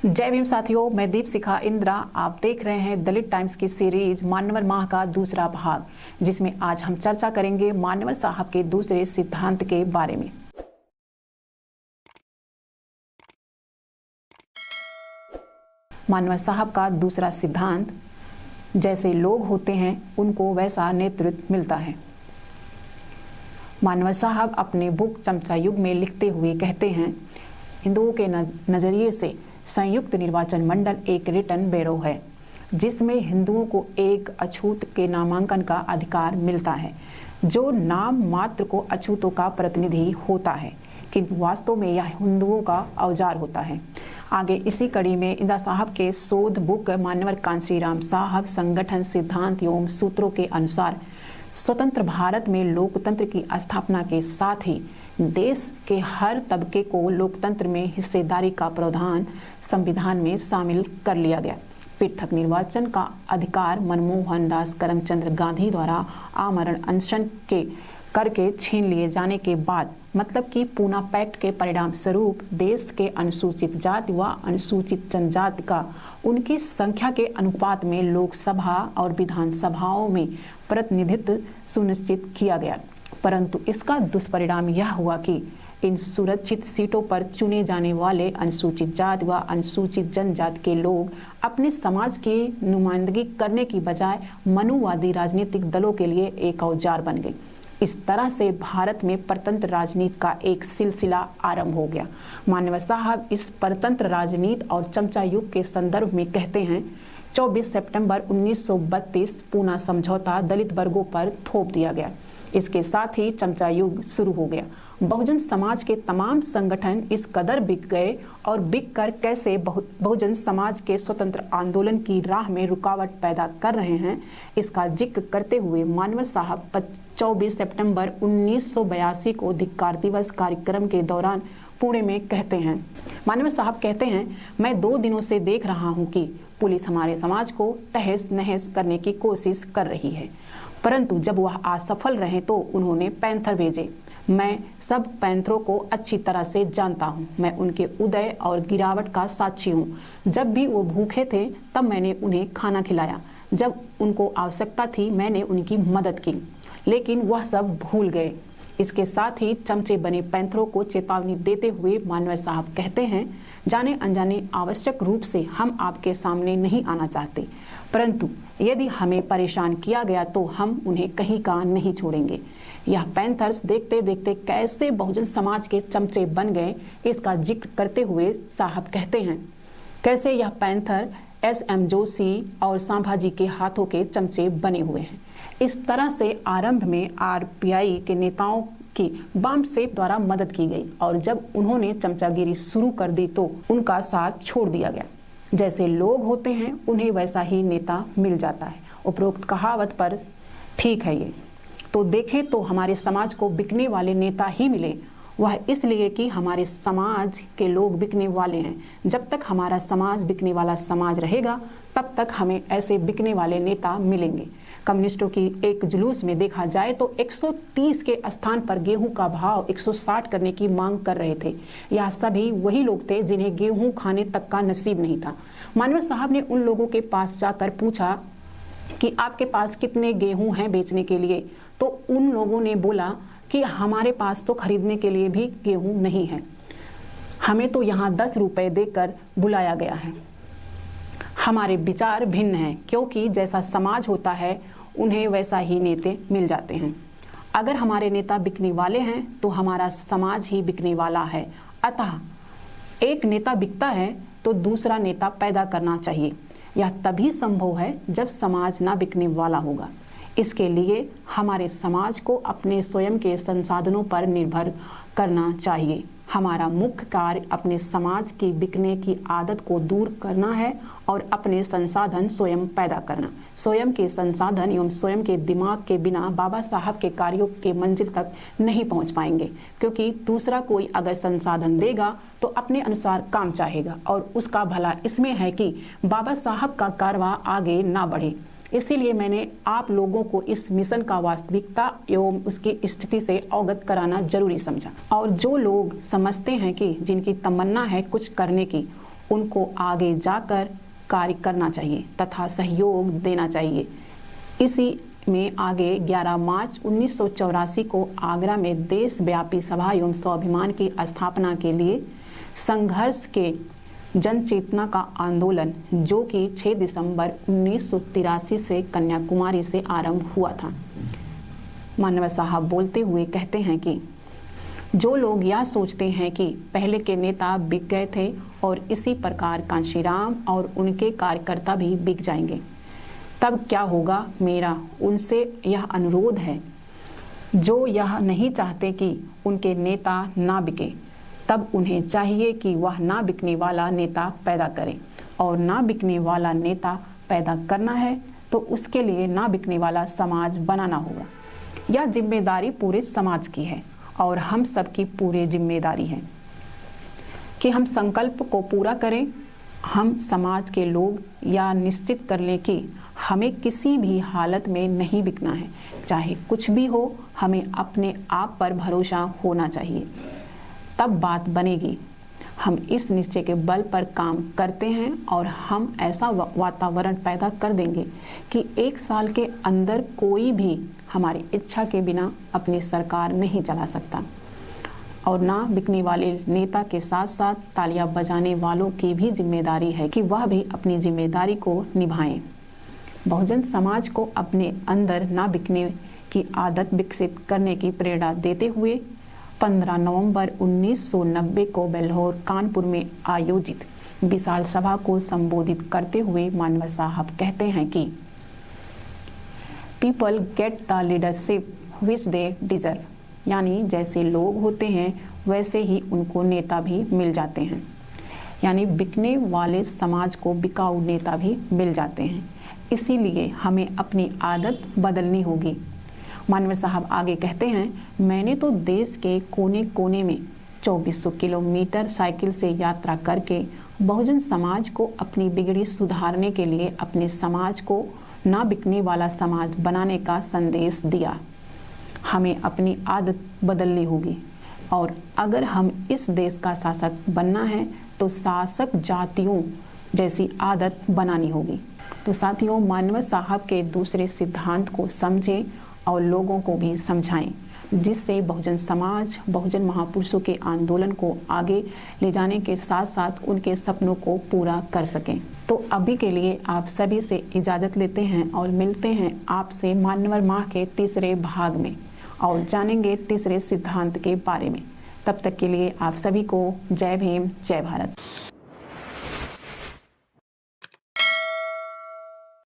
जय भीम साथियों, मैं दीपशिखा इंद्रा। आप देख रहे हैं दलित टाइम्स की सीरीज मान्यवर माह का दूसरा भाग, जिसमें आज हम चर्चा करेंगे मान्यवर साहब के दूसरे सिद्धांत के बारे में। मान्यवर साहब का दूसरा सिद्धांत, जैसे लोग होते हैं उनको वैसा नेतृत्व मिलता है। मान्यवर साहब अपने बुक चमचा युग में लिखते हुए कहते हैं, हिंदुओं के नजरिए से संयुक्त निर्वाचन मंडल एक रिटर्न बैरो है, जिसमें हिंदुओं को एक अछूत के नामांकन का अधिकार मिलता है, जो नाम मात्र को अछूतों का प्रतिनिधि होता है, किंतु वास्तव में यह हिंदुओं का औजार होता है। आगे इसी कड़ी में इंदिरा साहब के शोध बुक मान्यवर कांशीराम साहब संगठन सिद्धांत एवं सूत्रों के अनुसार स्वतंत्र भारत में लोकतंत्र की स्थापना के साथ ही देश के हर तबके को लोकतंत्र में हिस्सेदारी का प्रावधान संविधान में शामिल कर लिया गया। पृथक निर्वाचन का अधिकार मनमोहन दास करमचंद गांधी द्वारा आमरण अनशन के करके छीन लिए जाने के बाद, मतलब कि पूना पैक्ट के परिणाम स्वरूप देश के अनुसूचित जाति व अनुसूचित जनजाति का उनकी संख्या के अनुपात में लोकसभा और विधानसभाओं में प्रतिनिधित्व सुनिश्चित किया गया। परंतु इसका दुष्परिणाम यह हुआ कि इन सुरक्षित सीटों पर चुने जाने वाले अनुसूचित जाति व अनुसूचित जनजाति के लोग अपने समाज की नुमाइंदगी करने की बजाय मनुवादी राजनीतिक दलों के लिए एक औजार बन गए। इस तरह से भारत में परतंत्र राजनीति का एक सिलसिला आरंभ हो गया। मान्यवर साहब इस परतंत्र राजनीति और चमचा युग के संदर्भ में कहते हैं, 24 सितंबर 1932 पूना समझौता दलित वर्गों पर थोप दिया गया। इसके साथ ही चमचा युग शुरू हो गया। बहुजन समाज के तमाम संगठन इस कदर बिक गए और बिक कर कैसे बहुजन समाज के स्वतंत्र आंदोलन की राह में रुकावट पैदा कर रहे हैं, इसका जिक्र करते हुए मान्यवर साहब 24 सितंबर 1982 को धिक्कार दिवस कार्यक्रम के दौरान पुणे में कहते हैं, मान्यवर साहब कहते हैं, मैं 2 दिनों से देख रहा हूं कि पुलिस हमारे समाज को तहस नहस करने की कोशिश कर रही है, परंतु जब वह असफल रहे तो उन्होंने पैंथर भेजे। मैं सब पैंथरों को अच्छी तरह से जानता हूं। मैं उनके उदय और गिरावट का साक्षी हूं। जब भी वो भूखे थे तब मैंने उन्हें खाना खिलाया, जब उनको आवश्यकता थी मैंने उनकी मदद की, लेकिन वह सब भूल गए। इसके साथ ही चमचे बने पैंथरों को चेतावनी देते हुए मान्यवर साहब कहते हैं, जाने अनजाने आवश्यक रूप से हम आपके सामने नहीं आना चाहते, परंतु यदि हमें परेशान किया गया तो हम उन्हें कहीं का नहीं छोड़ेंगे। यह पैंथर्स देखते देखते कैसे बहुजन समाज के चमचे बन गए, इसका जिक्र करते हुए साहब कहते हैं, कैसे यह पैंथर SM जोशी और सांभाजी के हाथों के चमचे बने हुए हैं। इस तरह से आरंभ में RPI के नेताओं की बम सेठ द्वारा मदद की गई और जब उन्होंने चमचागिरी शुरू कर दी तो उनका साथ छोड़ दिया गया। जैसे लोग होते हैं उन्हें वैसा ही नेता मिल जाता है। उपरोक्त कहावत पर ठीक है ये तो देखें तो हमारे समाज को बिकने वाले नेता ही मिले, वह इसलिए कि हमारे समाज के लोग बिकने वाले हैं। जब तक हमारा समाज बिकने वाला समाज रहेगा तब तक हमें ऐसे बिकने वाले नेता मिलेंगे। कम्युनिस्टों की एक जुलूस में देखा जाए तो 130 के स्थान पर गेहूं का भाव 160 करने की मांग कर रहे थे। यह सभी वही लोग थे जिन्हें गेहूं खाने तक का नसीब नहीं था। मान्यवर साहब ने उन लोगों के पास जाकर पूछा कि आपके पास कितने गेहूं हैं बेचने के लिए, तो उन लोगों ने बोला कि हमारे पास तो खरीदने के लिए भी गेहूं नहीं है, हमें तो यहाँ 10 रुपए देकर बुलाया गया है। हमारे विचार भिन्न हैं, क्योंकि जैसा समाज होता है उन्हें वैसा ही नेता मिल जाते हैं। अगर हमारे नेता बिकने वाले हैं तो हमारा समाज ही बिकने वाला है। अतः एक नेता बिकता है तो दूसरा नेता पैदा करना चाहिए। यह तभी संभव है जब समाज ना बिकने वाला होगा। इसके लिए हमारे समाज को अपने स्वयं के संसाधनों पर निर्भर करना चाहिए। हमारा मुख्य कार्य अपने समाज की बिकने की आदत को दूर करना है और अपने संसाधन स्वयं पैदा करना। स्वयं के संसाधन एवं स्वयं के दिमाग के बिना बाबा साहब के कार्यों के मंजिल तक नहीं पहुंच पाएंगे, क्योंकि दूसरा कोई अगर संसाधन देगा तो अपने अनुसार काम चाहेगा और उसका भला इसमें है कि बाबा साहब का कारवां आगे ना बढ़े। इसीलिए मैंने आप लोगों को इस मिशन का वास्तविकता एवं उसकी स्थिति से अवगत कराना जरूरी समझा। और जो लोग समझते हैं कि जिनकी तमन्ना है कुछ करने की, उनको आगे जाकर कार्य करना चाहिए तथा सहयोग देना चाहिए। इसी में आगे 11 मार्च 1984 को आगरा में देशव्यापी सभा एवं स्वाभिमान की स्थापना के लिए संघर्ष के जन चेतना का आंदोलन, जो कि 6 दिसंबर 1983 से कन्याकुमारी से आरंभ हुआ था। मानव साहब बोलते हुए कहते हैं कि जो लोग यह सोचते हैं कि पहले के नेता बिक गए थे और इसी प्रकार कांशीराम और उनके कार्यकर्ता भी बिक जाएंगे, तब क्या होगा। मेरा उनसे यह अनुरोध है, जो यह नहीं चाहते कि उनके नेता ना बिके, तब उन्हें चाहिए कि वह ना बिकने वाला नेता पैदा करें, और ना बिकने वाला नेता पैदा करना है तो उसके लिए ना बिकने वाला समाज बनाना होगा। यह जिम्मेदारी पूरे समाज की है और हम सबकी पूरी जिम्मेदारी है कि हम संकल्प को पूरा करें। हम समाज के लोग यह निश्चित कर लें कि हमें किसी भी हालत में नहीं बिकना है, चाहे कुछ भी हो। हमें अपने आप पर भरोसा होना चाहिए, तब बात बनेगी। हम इस निश्चय के बल पर काम करते हैं और हम ऐसा वातावरण पैदा कर देंगे कि 1 साल के अंदर कोई भी हमारी इच्छा के बिना अपनी सरकार नहीं चला सकता। और ना बिकने वाले नेता के साथ साथ तालियां बजाने वालों की भी जिम्मेदारी है कि वह भी अपनी जिम्मेदारी को निभाएं। बहुजन समाज को अपने अंदर ना बिकने की आदत विकसित करने की प्रेरणा देते हुए 15 नवंबर 1990 को बेल्हौर कानपुर में आयोजित विशाल सभा को संबोधित करते हुए मानव साहब कहते हैं कि people get the leadership which they deserve, यानी जैसे लोग होते हैं वैसे ही उनको नेता भी मिल जाते हैं। यानी बिकने वाले समाज को बिकाऊ नेता भी मिल जाते हैं। इसीलिए हमें अपनी आदत बदलनी होगी। मानव साहब आगे कहते हैं, मैंने तो देश के कोने कोने में 2400 किलोमीटर साइकिल से यात्रा करके बहुजन समाज को अपनी बिगड़ी सुधारने के लिए अपने समाज को ना बिकने वाला समाज बनाने का संदेश दिया। हमें अपनी आदत बदलनी होगी और अगर हम इस देश का शासक बनना है तो शासक जातियों जैसी आदत बनानी होगी। तो साथियों, मानव साहब के दूसरे सिद्धांत को समझें और लोगों को भी समझाएं, जिससे बहुजन समाज बहुजन महापुरुषों के आंदोलन को आगे ले जाने के साथ साथ उनके सपनों को पूरा कर सकें। तो अभी के लिए आप सभी से इजाज़त लेते हैं और मिलते हैं आपसे मानव माह के तीसरे भाग में और जानेंगे तीसरे सिद्धांत के बारे में। तब तक के लिए आप सभी को जय भीम, जय भारत।